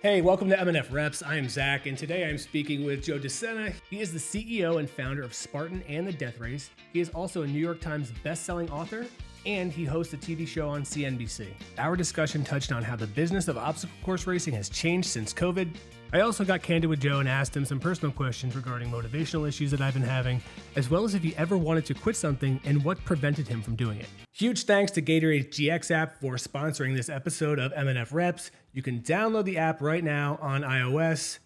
Hey, welcome to M&F Reps. I am Zach, and today I'm speaking with Joe De Sena. He is the CEO and founder of Spartan and the Death Race. He is also a New York Times best-selling author, and he hosts a TV show on CNBC. Our discussion touched on how the business of obstacle course racing has changed since COVID. I also got candid with Joe and asked him some personal questions regarding motivational issues that I've been having, as well as if he ever wanted to quit something and what prevented him from doing it. Huge thanks to Gatorade's GX app for sponsoring this episode of M&F Reps. You can download the app right now on iOS,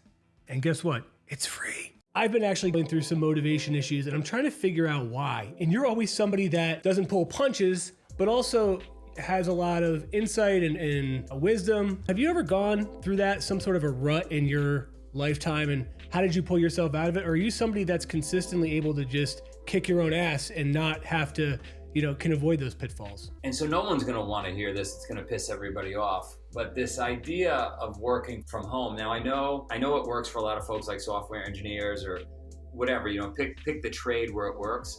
and guess what? It's free. I've been actually going through some motivation issues, and I'm trying to figure out why. And you're always somebody that doesn't pull punches, but also has a lot of insight and wisdom. Have you ever gone through that, some sort of a rut in your lifetime, and how did you pull yourself out of it? Or are you somebody that's consistently able to just kick your own ass and not have to, can avoid those pitfalls? And so no one's going to want to hear this. It's going to piss everybody off. But this idea of working from home, now I know it works for a lot of folks like software engineers or whatever, pick the trade where it works.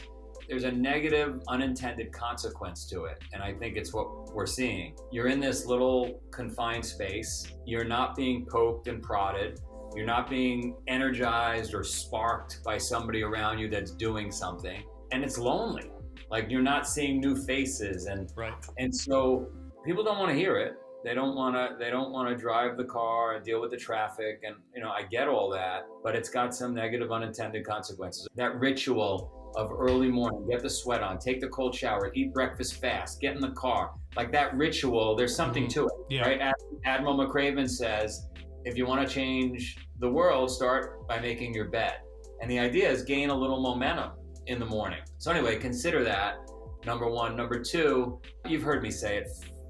There's a negative unintended consequence to it. And I think it's what we're seeing. You're in this little confined space. You're not being poked and prodded. You're not being energized or sparked by somebody around you that's doing something. And it's lonely. Like you're not seeing new faces. Right. And so people don't want to hear it. They don't want to drive the car and deal with the traffic. And, I get all that, but it's got some negative unintended consequences. That ritual of early morning, get the sweat on, take the cold shower, eat breakfast fast, get in the car. Like that ritual, there's something to it, right? Admiral McRaven says, if you want to change the world, start by making your bed. And the idea is gain a little momentum in the morning. So anyway, consider that, number one. Number two, you've heard me say it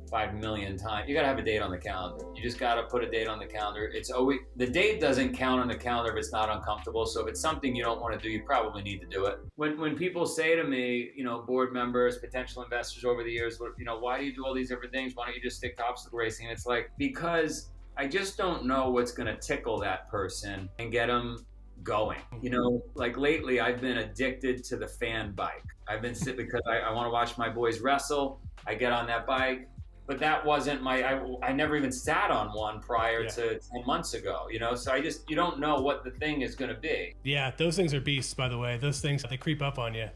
5 million times. You got to have a date on the calendar. You just got to put a date on the calendar. It's always, the date doesn't count on the calendar if it's not uncomfortable. So if it's something you don't want to do, you probably need to do it. When people say to me, board members, potential investors over the years, why do you do all these different things? Why don't you just stick to obstacle racing? And it's like, because I just don't know what's going to tickle that person and get them going. Like lately I've been addicted to the fan bike. I've been sitting because I want to watch my boys wrestle. I get on that bike. But that wasn't I never even sat on one prior to 10 months ago, so you don't know what the thing is going to be. Yeah, those things are beasts, by the way. Those things, they creep up on you.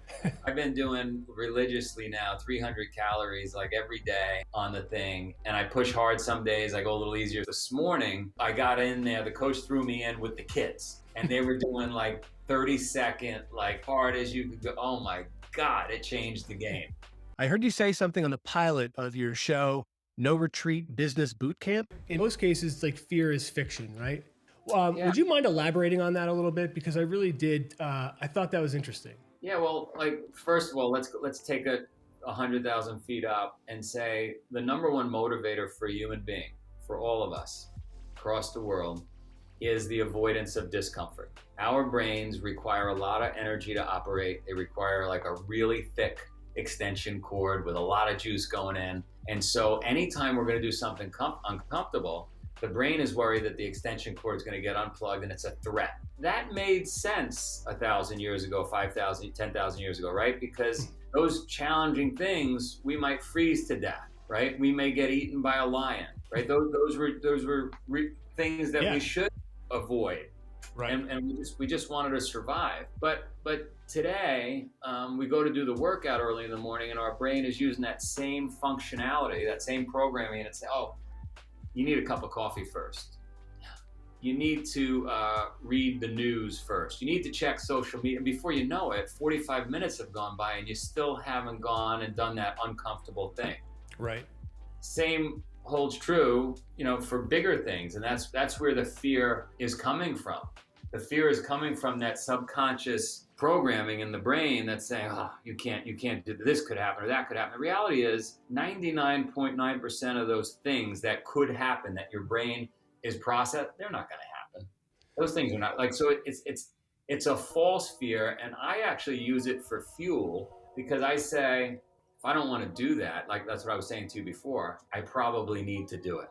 I've been doing religiously now 300 calories like every day on the thing. And I push hard some days. I go a little easier. This morning, I got in there. The coach threw me in with the kids. And they were doing like 30-second, like hard as you could go. Oh my God, it changed the game. I heard you say something on the pilot of your show, No Retreat Business Boot Camp. In most cases, like fear is fiction, right? Would you mind elaborating on that a little bit? Because I really did. I thought that was interesting. Yeah, well, first of all, let's take it 100,000 feet up and say the number one motivator for a human being, for all of us across the world, is the avoidance of discomfort. Our brains require a lot of energy to operate. They require like a really thick extension cord with a lot of juice going in. And so anytime we're going to do something uncomfortable, the brain is worried that the extension cord is going to get unplugged and it's a threat. That made sense 1,000 years ago, 5,000, 10,000 years ago, right? Because those challenging things, we might freeze to death, right? We may get eaten by a lion, right? Those were things that we should avoid. Right. And we just wanted to survive. But today, we go to do the workout early in the morning and our brain is using that same functionality, that same programming, and it's, you need a cup of coffee first. You need to read the news first. You need to check social media. And before you know it, 45 minutes have gone by and you still haven't gone and done that uncomfortable thing. Right. Same holds true, for bigger things. And that's where the fear is coming from. The fear is coming from that subconscious programming in the brain that's saying, you can't do this, could happen or that could happen. The reality is 99.9% of those things that could happen that your brain is processed, they're not going to happen. Those things are not so it's a false fear. And I actually use it for fuel because I say, if I don't want to do that, like that's what I was saying to you before, I probably need to do it.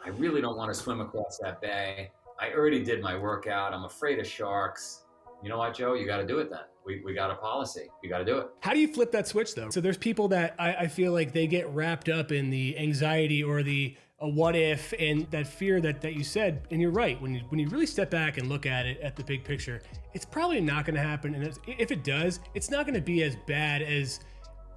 I really don't want to swim across that bay. I already did my workout. I'm afraid of sharks. You know what, Joe? You got to do it then. We got a policy. You got to do it. How do you flip that switch, though? So there's people that I feel like they get wrapped up in the anxiety or the a what if, and that fear that you said, and you're right, when you really step back and look at it at the big picture, it's probably not going to happen. And if it does, it's not going to be as bad as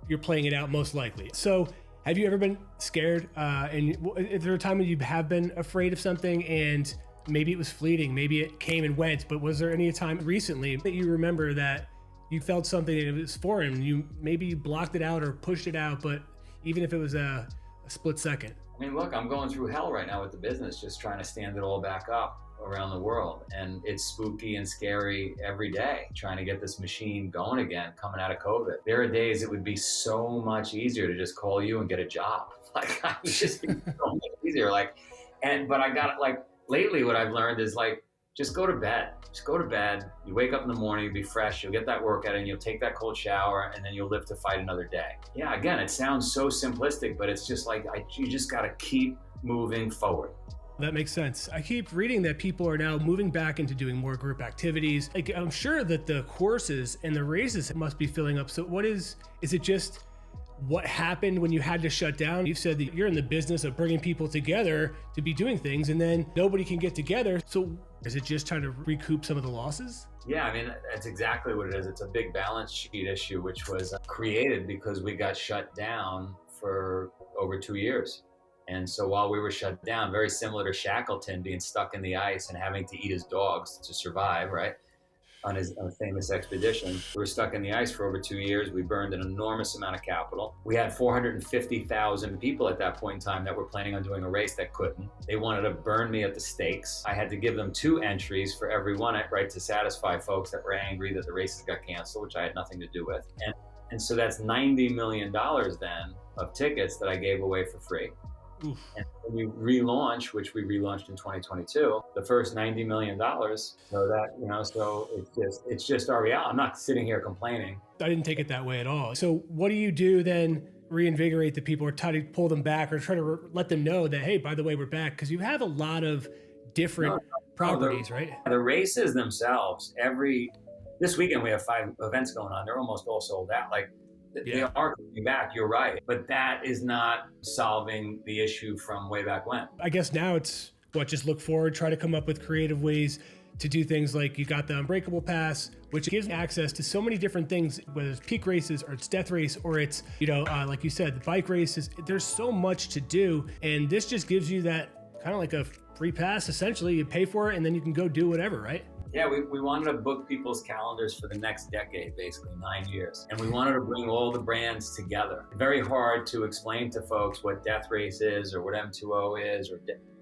you're playing it out, most likely. So have you ever been scared? And is there a time when you have been afraid of something and maybe it was fleeting, maybe it came and went, but was there any time recently that you remember that you felt something and it was foreign, you maybe blocked it out or pushed it out, but even if it was a split second? I mean, look, I'm going through hell right now with the business, just trying to stand it all back up around the world. And it's spooky and scary every day, trying to get this machine going again, coming out of COVID. There are days it would be so much easier to just call you and get a job. Like, I would just be so much easier. But I got like, lately what I've learned is like, just go to bed. Just go to bed. You wake up in the morning, you'll be fresh, you'll get that workout in, you'll take that cold shower, and then you'll live to fight another day. Yeah, again, it sounds so simplistic, but it's just like, you just got to keep moving forward. That makes sense. I keep reading that people are now moving back into doing more group activities. Like, I'm sure that the courses and the races must be filling up. So is it just what happened when you had to shut down? You said that you're in the business of bringing people together to be doing things, and then nobody can get together. So is it just trying to recoup some of the losses? Yeah, I mean, that's exactly what it is. It's a big balance sheet issue, which was created because we got shut down for over 2 years. And so while we were shut down, very similar to Shackleton being stuck in the ice and having to eat his dogs to survive, right? On a famous expedition. We were stuck in the ice for over 2 years. We burned an enormous amount of capital. We had 450,000 people at that point in time that were planning on doing a race that couldn't. They wanted to burn me at the stakes. I had to give them 2 entries for every one, right, to satisfy folks that were angry that the races got canceled, which I had nothing to do with. And so that's $90 million then of tickets that I gave away for free. Oof. And when you relaunch, which we relaunched in 2022, the first $90 million, so that, so it's just our reality. I'm not sitting here complaining. I didn't take it that way at all. So what do you do then? Reinvigorate the people, or try to pull them back, or try to let them know that, hey, by the way, we're back? Because you have a lot of different properties, right? The races themselves, this weekend we have 5 events going on. They're almost all sold out. They are coming back, you're right. But that is not solving the issue from way back when. I guess now it's just look forward, try to come up with creative ways to do things. Like you got the Unbreakable Pass, which gives access to so many different things, whether it's peak races or it's death race, or it's, like you said, the bike races. There's so much to do. And this just gives you that kind of like a free pass, essentially. You pay for it and then you can go do whatever, right? Yeah, we wanted to book people's calendars for the next decade, basically 9 years. And we wanted to bring all the brands together. Very hard to explain to folks what Death Race is, or what M2O is, or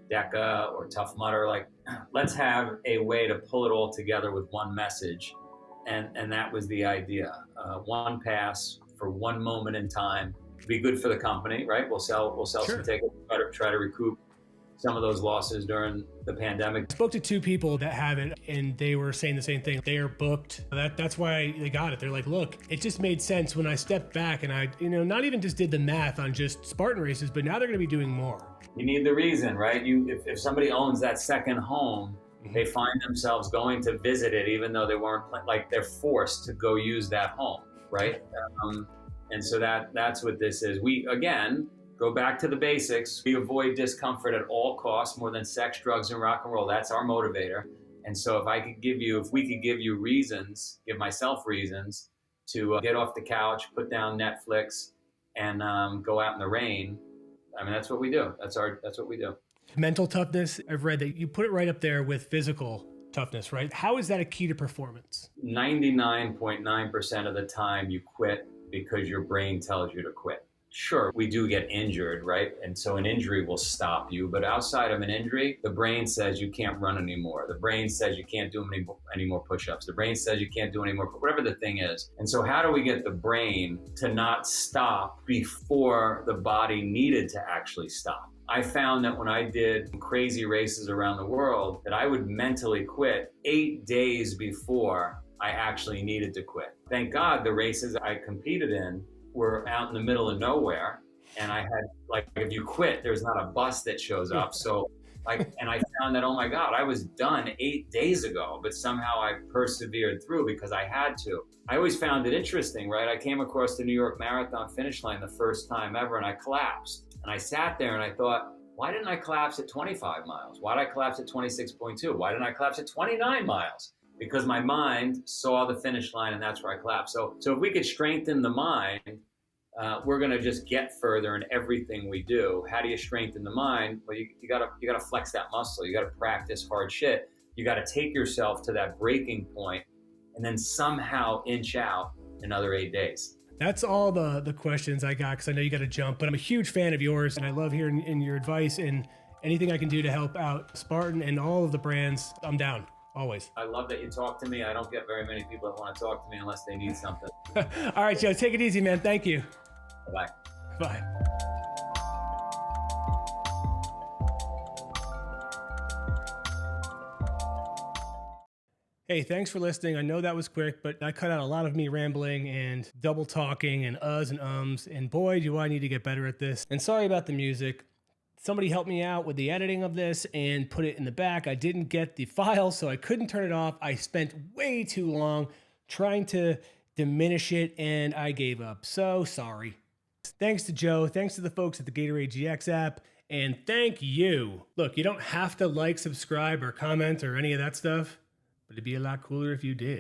DECA, or Tough Mudder. Like, let's have a way to pull it all together with one message. And that was the idea. One pass for one moment in time. Be good for the company, right? We'll sell sure. Some tickets, try to recoup some of those losses during the pandemic. I spoke to 2 people that have it, and they were saying the same thing. They are booked. That's why they got it. They're like, look, it just made sense when I stepped back and I, not even just did the math on just Spartan races, but now they're going to be doing more. You need the reason, right? If somebody owns that second home, they find themselves going to visit it, even though they weren't, like, they're forced to go use that home, right? And so that's what this is. We, again, go back to the basics. We avoid discomfort at all costs, more than sex, drugs, and rock and roll. That's our motivator. And so if we could give you reasons, give myself reasons to get off the couch, put down Netflix, and go out in the rain, I mean, that's what we do. That's what we do. Mental toughness, I've read that you put it right up there with physical toughness, right? How is that a key to performance? 99.9% of the time you quit because your brain tells you to quit. Sure, we do get injured, right? And so an injury will stop you. But outside of an injury, the brain says you can't run anymore. The brain says you can't do any more push-ups. The brain says you can't do any more, whatever the thing is. And so how do we get the brain to not stop before the body needed to actually stop? I found that when I did crazy races around the world, that I would mentally quit 8 days before I actually needed to quit. Thank God the races I competed in were out in the middle of nowhere, and I had, like, if you quit, there's not a bus that shows up. So and I found that, oh my God, I was done 8 days ago, but somehow I persevered through because I had to. I always found it interesting, right? I came across the New York Marathon finish line the first time ever, and I collapsed. And I sat there and I thought, Why didn't I collapse at 25 miles? Why did I collapse at 26.2? Why didn't I collapse at 29 miles? Because my mind saw the finish line, and that's where I collapsed. So if we could strengthen the mind, we're going to just get further in everything we do. How do you strengthen the mind? Well, you gotta flex that muscle. You gotta practice hard shit. You gotta take yourself to that breaking point, and then somehow inch out another 8 days. That's all the questions I got, because I know you got to jump, but I'm a huge fan of yours, and I love hearing in your advice, and anything I can do to help out Spartan and all of the brands, I'm down, always. I love that you talk to me. I don't get very many people that want to talk to me unless they need something. All right, Joe, take it easy, man. Thank you. Bye. Bye. Hey, thanks for listening. I know that was quick, but I cut out a lot of me rambling and double talking and uhs and ums, and boy, do I need to get better at this. And sorry about the music. Somebody helped me out with the editing of this and put it in the back. I didn't get the file, so I couldn't turn it off. I spent way too long trying to diminish it, and I gave up. So sorry. Thanks to Joe. Thanks to the folks at the Gatorade GX app. And thank you. Look, you don't have to like, subscribe, or comment, or any of that stuff, but it'd be a lot cooler if you did.